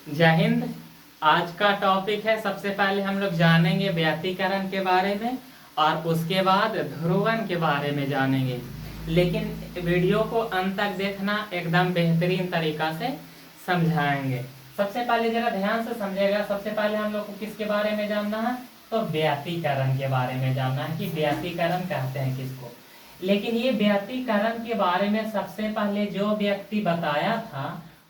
जय हिंद। आज का टॉपिक है, सबसे पहले हम लोग जानेंगे व्यतिकरण के बारे में और उसके बाद ध्रुवन के बारे में जानेंगे। लेकिन वीडियो को अंत तक देखना, एकदम बेहतरीन तरीका से समझाएंगे। सबसे पहले जरा ध्यान से समझिएगा। सबसे पहले हम लोग को किसके बारे में जानना है? तो व्यतिकरण के बारे में जानना है कि व्यतिकरण कहते हैं किसको। लेकिन ये व्यतिकरण के बारे में सबसे पहले जो व्यक्ति बताया था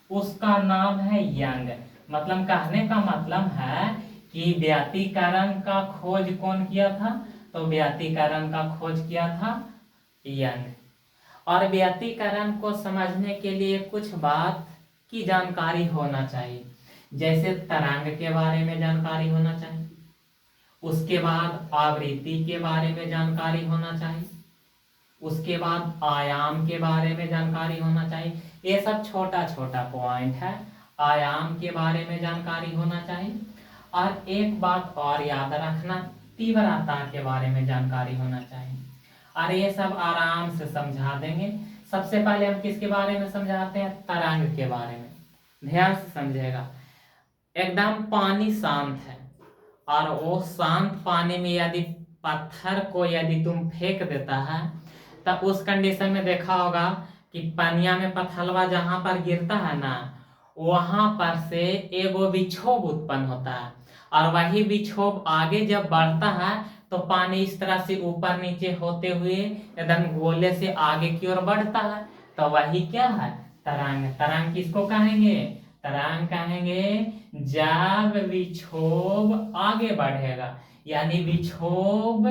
उसका नाम है यंग। मतलब कहने का मतलब है कि व्यतिकरण का खोज कौन किया था? तो व्यतिकरण का खोज किया था यंग। और व्यतिकरण को समझने के लिए कुछ बात की जानकारी होना चाहिए। जैसे तरंग के बारे में जानकारी होना चाहिए, उसके बाद आवृत्ति के बारे में जानकारी होना चाहिए, उसके बाद आयाम के बारे में जानकारी होना चाहिए। ये सब छोटा छोटा पॉइंट है। आयाम के बारे में जानकारी होना चाहिए। और एक बात और याद रखना, तीव्रता के बारे में जानकारी होना चाहिए। और ये सब आराम से समझा देंगे। सबसे पहले हम किसके बारे में समझाते हैं? तरंग के बारे में। ध्यान से समझेगा। एकदम पानी शांत है और वो शांत पानी में यदि पत्थर को यदि तुम फेंक देता है, तब उस कंडीशन में देखा होगा कि पानिया में पत्थरवा जहां पर गिरता है ना, वहां पर से एगो विक्षोभ उत्पन्न होता है। और वही विक्षोभ आगे जब बढ़ता है तो पानी इस तरह से ऊपर नीचे होते हुए एकदम गोले से आगे की ओर बढ़ता है। तो वही क्या है? तरंग। तरंग किसको कहेंगे? तरंग कहेंगे जब विक्षोभ आगे बढ़ेगा, यानी विक्षोभ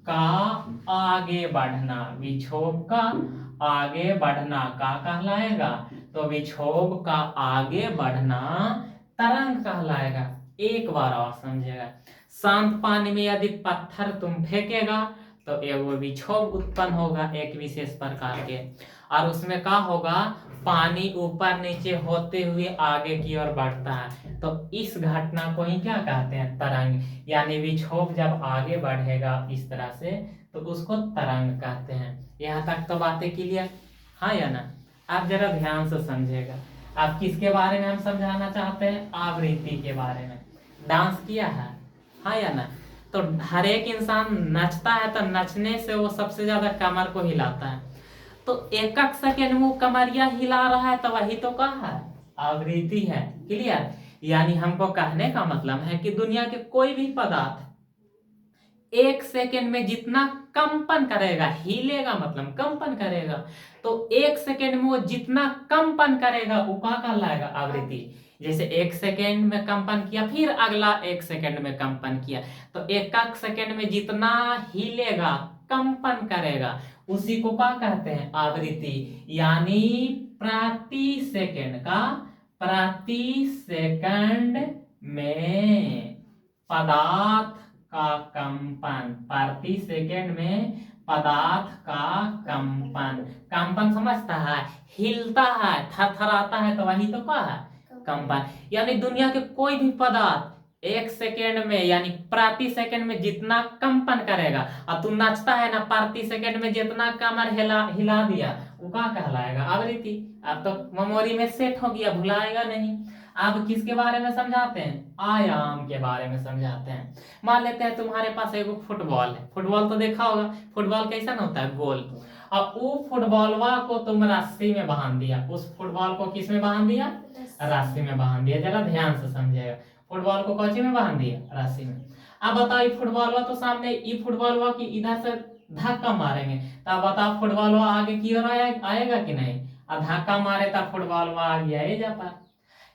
का आगे बढ़ना। विक्षोभ का आगे बढ़ना का कहलाएगा? तो विक्षोभ का आगे बढ़ना तरंग कहलाएगा। एक बार और समझेगा। शांत पानी में यदि पत्थर तुम फेंकेगा तो एगो विक्षोभ उत्पन्न होगा एक विशेष प्रकार के, और उसमें क्या होगा? पानी ऊपर नीचे होते हुए आगे की ओर बढ़ता है। तो इस घटना को ही क्या कहते हैं? तरंग। यानी विक्षोभ जब आगे बढ़ेगा इस तरह से तो उसको तरंग कहते हैं। यहाँ तक तो बातें क्लियर? हाँ या ना? आप जरा ध्यान से समझेगा। आप किसके बारे में हम समझाना चाहते हैं? आवृत्ति के बारे में। डांस किया है? हाँ या ना? तो हर एक इंसान नचता है तो नचने से वो सबसे ज्यादा कमर को हिलाता है। तो एक एक सेकेंड में वो कमरिया हिला रहा है, तो वही तो कहा है आवृत्ति है। क्लियर? यानी हमको कहने का मतलब है कि दुनिया के कोई भी पदार्थ एक सेकेंड में जितना कंपन करेगा, हिलेगा मतलब कंपन करेगा, तो एक सेकेंड में वो जितना कंपन करेगा वो क्या कहलाएगा? आवृत्ति। जैसे एक सेकेंड में कंपन किया, फिर अगला एक सेकेंड में कंपन किया, तो एक एक सेकेंड में जितना हिलेगा, कंपन करेगा, उसी को क्या कहते हैं? आवृत्ति। यानी प्रति सेकंड में पदार्थ का कंपन। प्रति सेकंड में पदार्थ का कंपन। कंपन समझता है? हिलता है, थरथराता है, तो वही तो क्या है? कंपन। यानी दुनिया के कोई भी पदार्थ एक सेकेंड में यानी प्रति सेकंड में जितना कंपन करेगा, और तू नचता है ना, प्रति सेकंड में जितना कमर हिला हिला दिया, वो क्या कहलाएगा? आवृत्ति। अब तो मेमोरी में सेट हो गया, भुलाएगा नहीं। अब किसके बारे में समझाते हैं? आयाम के बारे में समझाते हैं। मान लेते हैं तुम्हारे पास एगो फुटबॉल है। फुटबॉल तो देखा होगा। फुटबॉल कैसा होता है? गोल। और वो फुटबॉलवा को तुम रस्सी में बांध दिया। उस फुटबॉल को किस में बांध दिया? रस्सी में बांध दिया। जरा ध्यान से समझिएगा। फुटबॉल को कौची में बांध दिया? रस्सी में। अब बताओ, ये फुटबॉलवा तो सामने, ये फुटबॉलवा की इधर से धक्का मारेंगे, तो अब बताओ फुटबॉलवा आगे की ओर आएगा कि नहीं? और धक्का मारे तब फुटबॉलवा आगे आए जा पाए।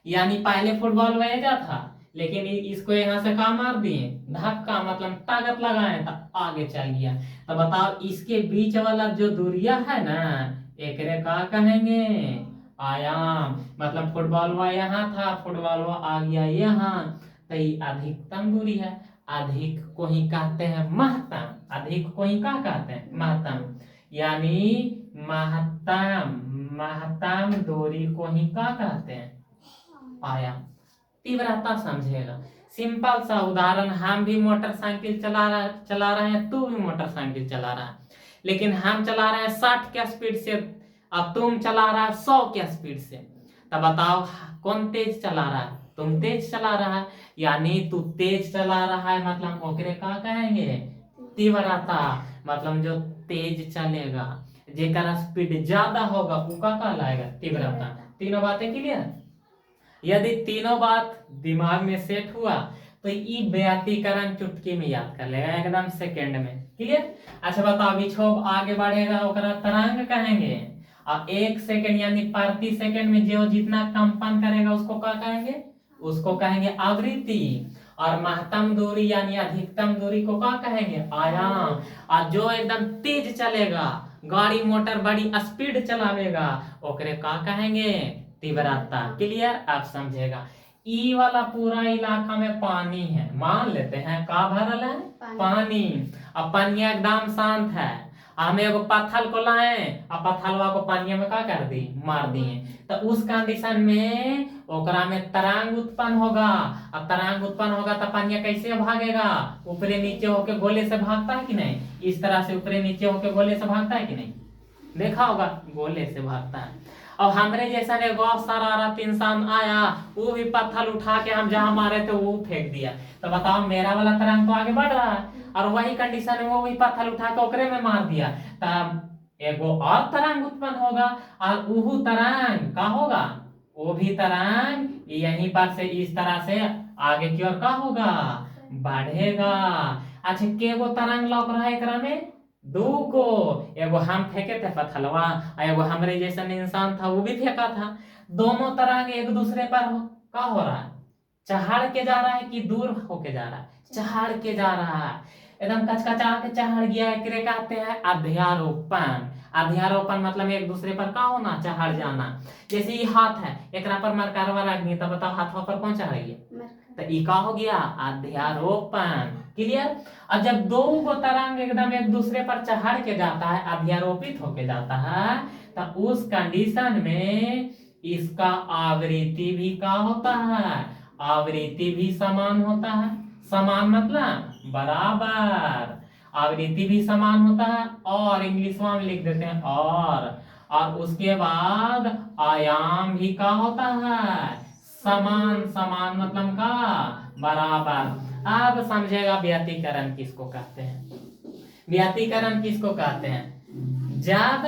यानी पहले फुटबॉल में जा था, लेकिन इसको यहाँ से कहा मार दिए धक्का, मतलब ताकत लगाए तो आगे चल गया। तो बताओ इसके बीच वाला जो दूरिया है ना, एक का कहेंगे? आयाम। मतलब फुटबॉल वह यहाँ था, फुटबॉल वह आ गया यहाँ, तो ये अधिकतम दूरी है। अधिक को ही कहते हैं महत्तम। अधिक को ही क्या कहते हैं? महत्तम। यानी महत्तम दूरी को ही क्या कहते हैं? आयाम। तीव्रता समझेगा। सिंपल सा उदाहरण, हम भी मोटरसाइकिल चला रहे हैं, तू भी मोटरसाइकिल चला रहा है, लेकिन हम चला रहे हैं 60 के स्पीड से, अब तुम चला रहा है 100 के स्पीड से। तो बताओ कौन तेज चला रहा है? तुम तेज चला रहा है, यानी तू तेज चला रहा है, मतलब ओकरे का कहेंगे? तीव्रता। मतलब जो तेज चलेगा, जेकर स्पीड ज्यादा होगा वो का कहलाएगा? तीव्रता। तीनों बातें क्लियर? यदि तीनों बात दिमाग में सेट हुआ तो ई व्यातीकरण चुटकी में याद कर लेगा एकदम सेकंड में। क्लियर? अच्छा बताओ, विक्षोभ आगे बढ़ेगा ओकरा तरंग कहेंगे, और 1 सेकंड यानी प्रति सेकंड में जो जितना कंपन करेगा उसको क्या कहेंगे? उसको कहेंगे आवृत्ति। और महत्तम दूरी यानी अधिकतम दूरी को क्या कहेंगे? आयाम। और जो एकदम तेज चलेगा, गाड़ी मोटर बड़ी स्पीड चलावेगा, ओकरे का कहेंगे? तीव्रता। क्लियर? आप समझेगा। ई वाला पूरा इलाका में पानी है, मान लेते हैं का भरल है? पानी। अब पानी एकदम शांत है, हम एगो पत्थर को लाए और पत्थरवा को पानी में का कर दी? मार दिए। तो उस कंडीशन में ओकरा में तरंग उत्पन्न होगा, और तरंग उत्पन्न होगा तो पानी कैसे भागेगा? ऊपरे नीचे होके गोले से भागता है कि नहीं? इस तरह से ऊपरे नीचे होके गोले से भागता है कि नहीं? देखा होगा, गोले से भागता है। और हमरे जैसा ने गौ शरारत इंसान आया, वो भी पत्थर उठा के हम जहां मारे थे वो फेंक दिया, तो बताओ मेरा वाला तरंग तो आगे बढ़ रहा है, और वही कंडीशन में वो भी पत्थर उठा के ओकरे में मार दिया, तब एगो और तरंग उत्पन्न होगा, और वह तरंग का होगा? वो भी तरंग यहीं पर से इस तरह से आगे की ओर का होगा? बढ़ेगा। अच्छा, केगो तरंग लौक रहा है एकरा में? दो को। एगो हम फेंके थे पत्थलवा, एगो हमरे जैसा इंसान था वो भी फेंका था। दोनों तरंग एक दूसरे पर का हो रहा है? चढ़ के जा रहा है कि दूर होके जा रहा है? चढ़ के जा रहा है, एकदम कचकचा के चढ़ गया। एकरे कहते हैं अध्यारोपण। अध्यारोपण मतलब एक दूसरे पर का होना? चढ़ जाना। जैसे ये हाथ है, एकरा पर मरकरवा रखनी, तब बताओ हाथवा पर कौन चढ़ गया? तो ई का हो गया? अध्यारोपण। क्लियर? और जब दो को तरंग एकदम एक दूसरे पर चढ़ के जाता है, अध्यारोपित होके जाता है, तो उस कंडीशन में इसका आवृत्ति भी का होता है? आवृत्ति भी समान होता है। समान मतलब बराबर। आवृत्ति भी समान होता है, और इंग्लिश में लिख देते हैं और उसके बाद आयाम भी का होता है? समान। समान मतलब का? बराबर। अब समझेगा व्यातीकरण किसको कहते हैं? व्यातीकरण किसको कहते हैं? जब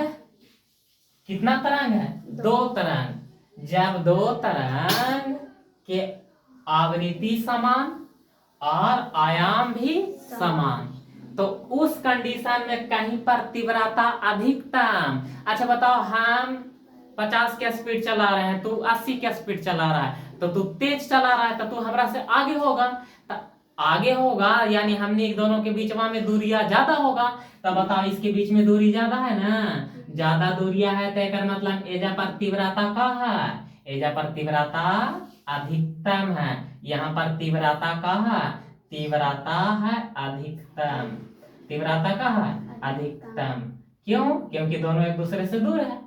कितना तरंग है? दो तरंग। जब दो तरंग के आवृत्ति समान और आयाम भी समान, तो उस कंडीशन में कहीं पर तीव्रता अधिकतम। अच्छा बताओ, हम 50 के स्पीड चला रहे हैं, तू 80 के स्पीड चला रहा है, तो तू तेज चला रहा है, तो तू हमरा से आगे होगा। आगे होगा यानी हमने दोनों के बीच में दूरिया ज्यादा होगा। तो बताओ, इसके बीच में दूरी ज्यादा है ना? ज्यादा दूरिया है, तो एक मतलब एजा पर तीव्रता का है? एजा पर तीव्रता अधिकतम है। यहाँ पर तीव्रता का है? तीव्रता है अधिकतम। तीव्रता का है? अधिकतम। क्यों? क्योंकि दोनों एक दूसरे से दूर है।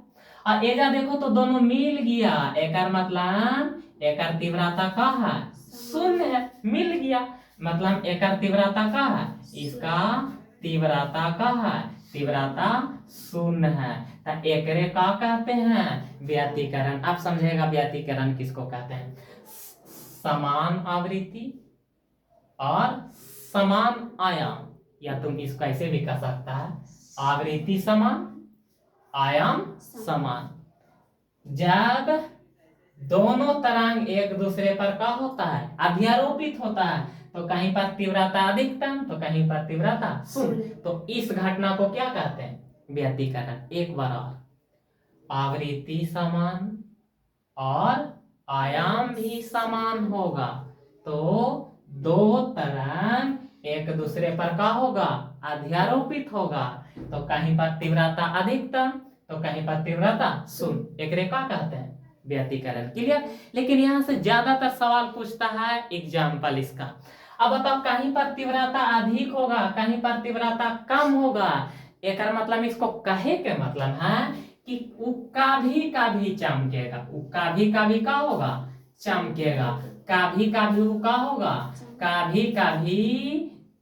और एजा देखो तो दोनों मिल गया, एकर मतलब एकर तीव्रता का है? शून्य है, मिल गया। मतलब एकर तीव्रता का है? इसका तीव्रता का है? तीव्रता शून्य है। तो एकरे का कहते हैं? व्यातीकरण। अब समझेगा व्यातीकरण किसको कहते हैं? समान आवृत्ति और समान आयाम, या तुम इसको ऐसे भी कह सकता है, आवृत्ति समान, आयाम समान। जब दोनों तरंग एक दूसरे पर का होता है? अध्यारोपित होता है, तो कहीं पर तीव्रता अधिकतम, तो कहीं पर तीव्रता शून्य। तो इस घटना को क्या कहते हैं? व्यातीकरण। एक बार और, आवृत्ति समान और आयाम भी समान होगा, तो दो तरंग एक दूसरे पर का होगा? अध्यारोपित होगा, तो कहीं पर तीव्रता अधिकतम, तो कहीं पर तीव्रता शून्य। एकरे का कहते हैं? व्यातीकरण। क्लियर? लेकिन यहाँ से ज्यादातर सवाल पूछता है एग्जाम्पल इसका। अब बताओ, कहीं पर तीव्रता अधिक होगा, कहीं पर तीव्रता कम होगा, एक मतलब इसको कहे के मतलब है कि उक्का भी चमकेगा। उक्का भी का होगा? चमकेगा। कभी का होगा? कभी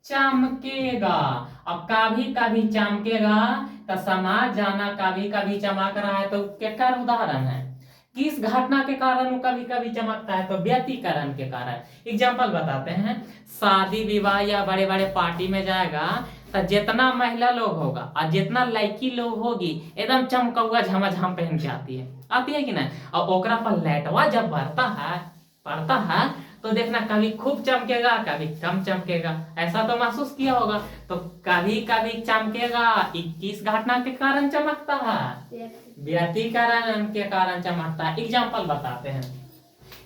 चमकेगा। अब कभी चमकेगा, तो समाज जाना कभी चमक रहा है, तो क्या उदाहरण है? किस घटना के कारण वो कभी कभी चमकता है? तो व्यतिकरण के कारण। एग्जाम्पल बताते हैं, शादी विवाह या बड़े बड़े पार्टी में जाएगा तो जितना महिला लोग होगा और जितना लड़की लोग होगी एकदम चमकौआ झमाझम पहन के आती है कि नहीं? और ओकरा पर लाइटवा जब पड़ता है तो देखना कभी खूब चमकेगा कभी कम चमकेगा। ऐसा तो महसूस किया होगा। तो कभी कभी चमकेगा, 21 घटना के कारण चमकता है, व्यतिकरण के कारण चमकता है। एग्जाम्पल बताते हैं,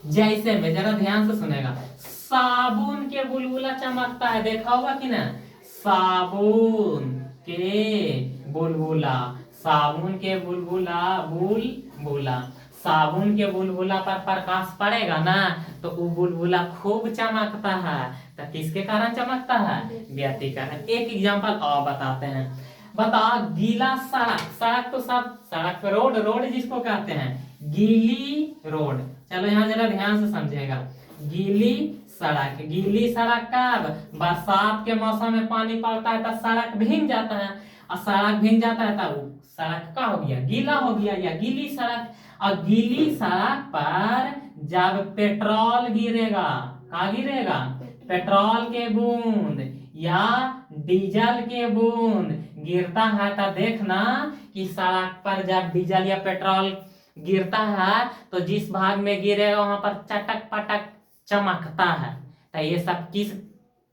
जैसे में जरा ध्यान से सुनेगा, साबुन के बुलबुला चमकता है, देखा होगा कि ना? साबुन के बुलबुला, साबुन के बुलबुला साबुन के बुलबुला पर प्रकाश पड़ेगा ना तो वो बुलबुला खूब चमकता है। तो किसके कारण चमकता है? व्यतिकरण। एक एग्जांपल और बताते हैं, बता, गीला सड़क तो सब सड़क पर रोड जिसको कहते हैं, गीली रोड। चलो यहाँ जरा ध्यान से समझेगा, गीली सड़क कब? बरसात के मौसम में पानी पड़ता है तो सड़क भीग जाता है, और सड़क भीग जाता है तब सड़क का हो गया, गीला हो गया या गीली सड़क। और गीली सड़क पर जब पेट्रोल गिरेगा, क्या गिरेगा? पेट्रोल के बूंद या डीजल के बूंद गिरता है तो देखना कि सड़क पर जब डीजल या पेट्रोल गिरता है तो जिस भाग में गिरेगा वहां पर चटक पटक चमकता है। तो ये सब किस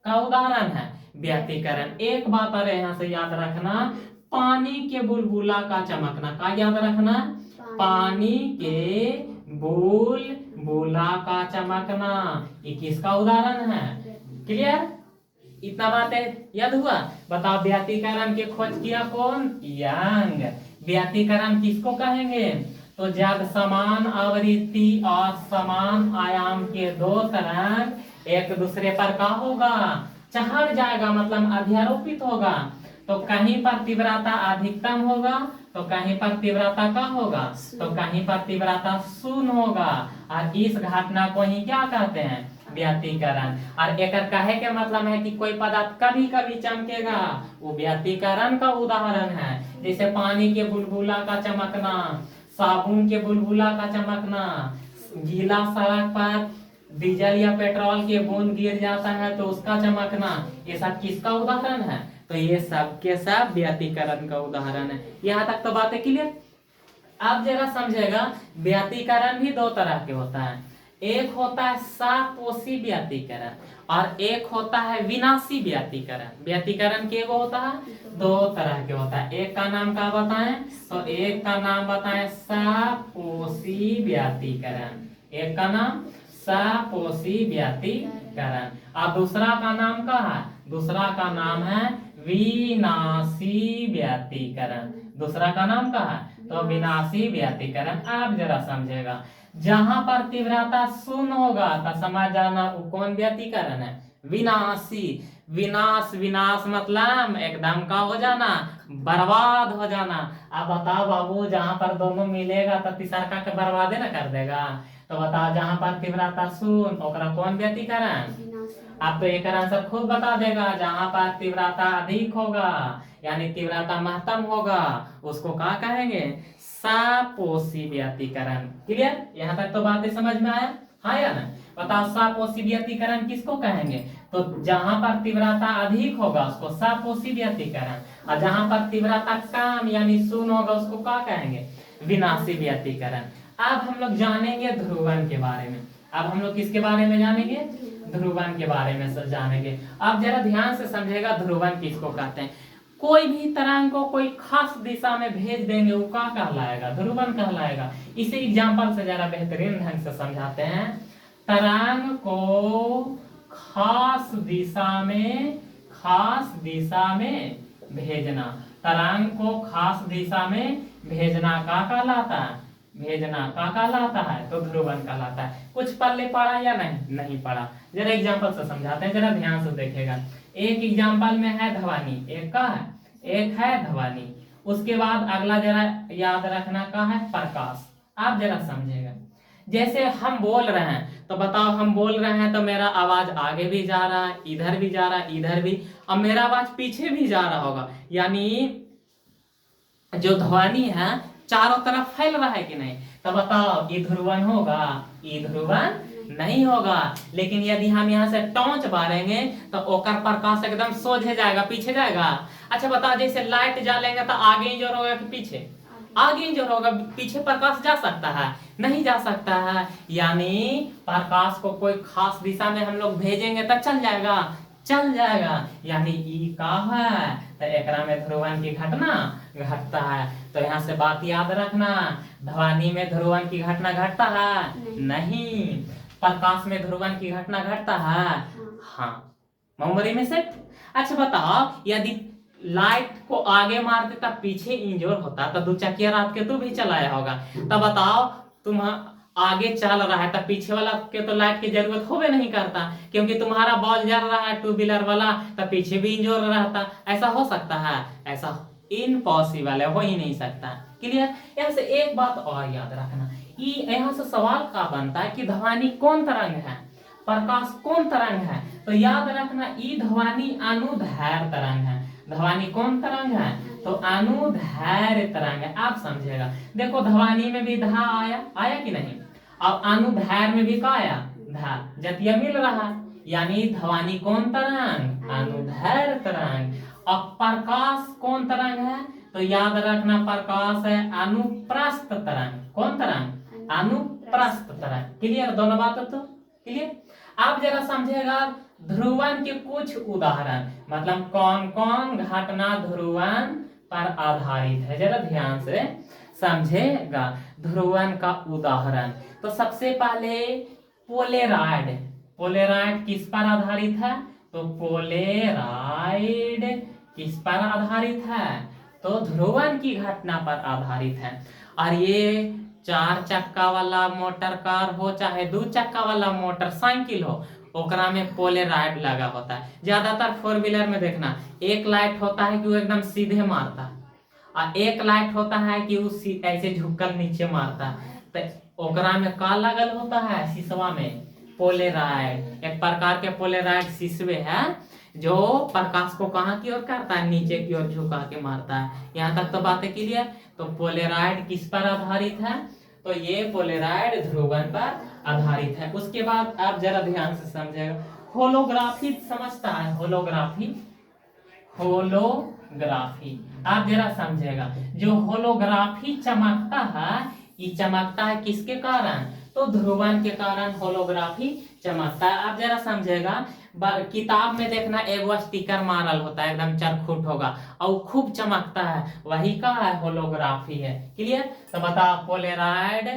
का उदाहरण है? व्यतिकरण। एक बात और यहाँ से याद रखना, पानी के बुलबुला का चमकना, का याद रखना? पानी के बुलबुला का चमकना, ये किसका उदाहरण है? क्लियर? इतना बात है, याद हुआ? बताओ, व्यतिकरण की खोज किया कौन? यंग। व्यतिकरण किसको कहेंगे? तो जब समान आवृत्ति और समान आयाम के दो तरंग एक दूसरे पर का होगा? चढ़ जाएगा, मतलब अध्यारोपित होगा। तो कहीं पर तीव्रता अधिकतम होगा तो कहीं पर तीव्रता का होगा, तो कहीं पर तीव्रता शून्य होगा। और इस घटना को ही क्या कहते हैं? व्यतिकरण। और एक कहे के मतलब है कि कोई पदार्थ कभी कभी चमकेगा, वो व्यतिकरण का उदाहरण है। जैसे पानी के बुलबुला का चमकना, साबुन के बुलबुला का चमकना, गीला सड़क पर डीजल या पेट्रोल के बूंद गिर जाता है तो उसका चमकना, ये सब किसका उदाहरण है? तो ये सब के सब व्यतिकरण का उदाहरण है। यहाँ तक तो बातें क्लियर? अब जरा समझेगा, व्यतिकरण भी दो तरह के होता है। एक होता है सापोषी व्यतिकरण और एक होता है विनाशी व्यतिकरण। व्यतिकरण के वो होता है दो तरह के होता है। एक का नाम क्या बताएं? तो एक का नाम बताएं सापोषी व्यतिकरण, एक का नाम सापोषी व्यतिकरण। और दूसरा का नाम क्या है? दूसरा का नाम है विनाशी व्यतिकरण। दूसरा का नाम क्या है? तो विनाशी व्यतिकरण। आप जरा समझेगा, जहां पर तीव्रता शून्य होगा तो समझ जाना वो कौन व्यतिकरण है? विनाशी। विनाश मतलब एकदम का हो जाना, बर्बाद हो जाना। अब बताओ बाबू, जहां पर दोनों मिलेगा तो तीसरा के बर्बादे ना कर देगा। तो बताओ, जहां पर तीव्रता शून्य ओकरा कौन व्यतिकरण? आप तो एक आंसर खुद बता देगा, जहां पर तीव्रता अधिक होगा यानी तीव्रता महत्तम होगा उसको क्या कहेंगे? सापोषी व्यतिकरण। क्लियर? यहाँ तक तो बातें समझ में आया? हाँ या ना? बताओ, सापोषी व्यतिकरण किसको कहेंगे? तो जहां पर तीव्रता अधिक होगा उसको सापोषी व्यतिकरण, और जहां पर तीव्रता कम यानी शून्य होगा उसको क्या कहेंगे? विनाशी व्यतिकरण। अब हम लोग जानेंगे ध्रुवन के बारे में। अब हम लोग किसके बारे में जानेंगे? ध्रुवन के बारे में जानेंगे। अब जरा ध्यान से समझेगा, ध्रुवन किसको कहते हैं? कोई भी तरंग को कोई खास दिशा में भेज देंगे वो क्या कहलाएगा? ध्रुवन कहलाएगा। इसे एग्जांपल से जरा बेहतरीन ढंग से समझाते हैं। तरंग को खास दिशा में भेजना, तरंग को खास दिशा में भेजना का कहलाता है? भेजना का कहलाता है? तो ध्रुवन कहलाता है। कुछ पल्ले पड़ा या नहीं पड़ा? जरा एग्जांपल से समझाते हैं, जरा ध्यान से देखेगा। एक एग्जांपल में है ध्वनि, एक का है, एक है ध्वनि। उसके बाद अगला जरा याद रखना का है प्रकाश। आप जरा समझेगा, जैसे हम बोल रहे हैं तो बताओ, हम बोल रहे हैं तो मेरा आवाज आगे भी जा रहा है, इधर भी जा रहा है, इधर भी, और मेरा आवाज पीछे भी जा रहा होगा। यानी जो ध्वनि है चारों तरफ फैल रहा है कि नहीं? तो बताओ ये ध्रुवन होगा? ये ध्रुवन नहीं होगा। लेकिन यदि हम यहाँ से टॉर्च बारेंगे तो ओकर प्रकाश एकदम सोझे जाएगा, पीछे जाएगा। अच्छा बताओ, जैसे लाइट जलेंगे तो आगे इंजोर होगा कि पीछे? आगे इंजोर होगा। पीछे प्रकाश जा सकता है? नहीं जा सकता है। यानी प्रकाश को कोई खास दिशा में हम लोग भेजेंगे तो चल जाएगा, चल जाएगा। यानी ई का है तो एकरा में ध्रुवन की घटना घटता है। तो यहाँ से बात याद रखना, ध्वनि में ध्रुवन की घटना घटता है? नहीं। प्रकाश में ध्रुवन की घटना घटता है? हाँ। मेमोरी में सेट। अच्छा बताओ, यदि लाइट को आगे मारते तब पीछे इंजोर होता तो 2 चकिया रात के तू भी चलाया होगा। तब बताओ, तुम आगे चल रहा है तब पीछे वाला के तो लाइट की जरूरत होबे नहीं करता, क्योंकि तुम्हारा बॉल जल रहा है 2 व्हीलर वाला, तब पीछे भी इंजोर रहता। ऐसा हो सकता है? ऐसा इम्पॉसिबल है, हो ही नहीं सकता। क्लियर? यहाँ से एक बात और याद रखना, यहाँ से सवाल का बनता है कि ध्वनि कौन तरंग है, प्रकाश कौन तरंग है? तो याद रखना, ई ध्वनि अनुदैर्घ्य तरंग है। ध्वनि कौन तरंग है? तो अनुदैर्घ्य तरंग है। आप समझेगा। देखो ध्वनि में भी धा आया, आया कि नहीं? अब अनुदैर्घ्य में भी का आया? धा। जतिया मिल रहा, यानी ध्वनि कौन तरंग? अनुदैर्घ्य तरंग। अब प्रकाश कौन तरंग है? तो याद रखना, प्रकाश है अनुप्रस्थ तरंग। कौन तरंग? अनुप्रस्थ तरंग। क्लियर? दोनों बात तो क्लियर? आप जरा समझेगा, ध्रुवन के कुछ उदाहरण, मतलब कौन कौन घटना ध्रुवन पर आधारित है, जरा ध्यान से समझेगा। ध्रुवन का उदाहरण तो सबसे पहले पोलेराइड। पोलेराइड किस पर आधारित है? तो पोलेराइड किस पर आधारित है? तो ध्रुवन की घटना पर आधारित है। और ये 4 चक्का वाला मोटर कार हो चाहे 2 चक्का वाला मोटरसाइकिल हो, ओकरा में पोलेराइड लगा होता है। ज्यादातर 4 व्हीलर में देखना, एक लाइट होता है कि वो एकदम सीधे मारता है, और एक लाइट होता है कि वो ऐसे झुककर नीचे मारता है। तो ओकरा में का लगल होता है? शीशवा में पोलेराइड। एक प्रकार के पोलेराइड शीशवे है जो प्रकाश को कहाँ की ओर करता है? नीचे की ओर झुका के मारता है। यहाँ तक तो बातें क्लियर? तो पोलेराइड किस पर आधारित है? तो ये पोलेराइड ध्रुवन पर आधारित है। उसके बाद आप जरा ध्यान से समझेगा, होलोग्राफी समझता है? होलोग्राफी, होलोग्राफी आप जरा समझेगा। जो होलोग्राफी चमकता है, ये चमकता है किसके कारण? तो ध्रुवन के कारण होलोग्राफी चमकता है। आप जरा समझेगा, किताब में देखना एगो स्टिकर मारल होता है, एकदम चरखुट होगा और खूब चमकता है, वही का है? होलोग्राफी है। क्लियर? तो बताओ, पोलेराइड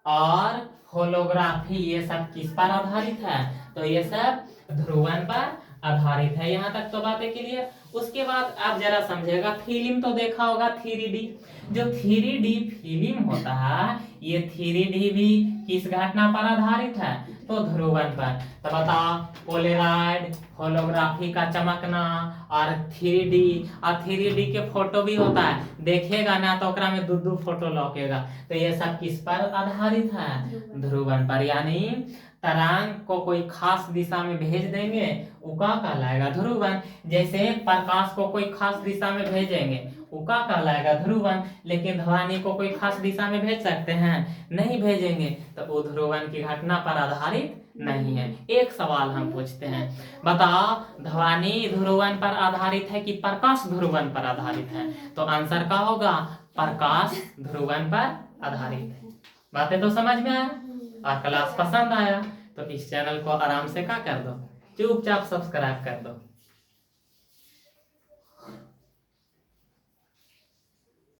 और होलोग्राफी ये सब किस पर आधारित है? तो ये सब ध्रुवन पर आधारित है। यहाँ तक तो बातें क्लियर? उसके बाद आप जरा समझेगा, फिल्म तो देखा होगा 3D। जो 3D फिल्म होता है, ये 3D भी किस घटना पर आधारित है? तो ध्रुवन पर। तो बताओ, पोलेराइड, होलोग्राफी का चमकना और 3D, और 3D के फोटो भी होता है, देखेगा ना तो ओकरा में 2 फोटो लौकेगा। तो ये सब किस पर आधारित है? ध्रुवन पर। यानी तरंग को कोई खास दिशा में भेज देंगे, उका कहलाएगा ध्रुवन। जैसे प्रकाश को कोई खास दिशा में भेजेंगे, उका कहलाएगा ध्रुवन। लेकिन ध्वनि को कोई खास दिशा में भेज सकते हैं? नहीं भेजेंगे, तो वो ध्रुवन की घटना पर आधारित नहीं है। एक सवाल हम पूछते हैं, बताओ, ध्वनि ध्रुवन पर आधारित है कि प्रकाश ध्रुवन पर आधारित है? तो आंसर का होगा? प्रकाश ध्रुवन पर आधारित है। बातें तो समझ में आया? और क्लास पसंद आया तो इस चैनल को आराम से क्या कर दो, चुपचाप सब्सक्राइब कर दो।